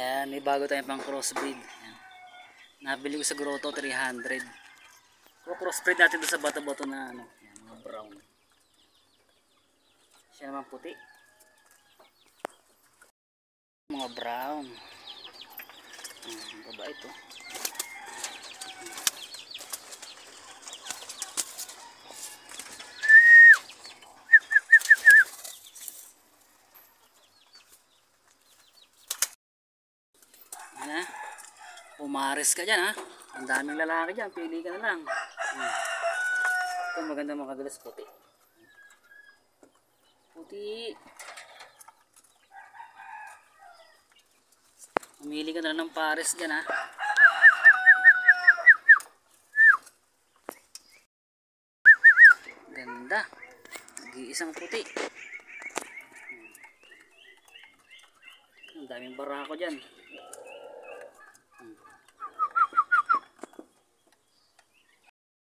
Yan, may bago tayong pang crossbreed. Yan. Nabili ko sa Grotto 300. Kung crossbreed natin doon sa bato-bato na ano, yan, mga brown. Siya naman puti. Mga brown. Baba ito. Yan, pumares ka dyan ha. Ang daming lalaki dyan, pili ka na lang. Ito maganda mga kadulas, puti. Puti. Mamili ka na lang ng pares dyan ha. Ganda. Nag-iisang puti. Ang daming barako dyan.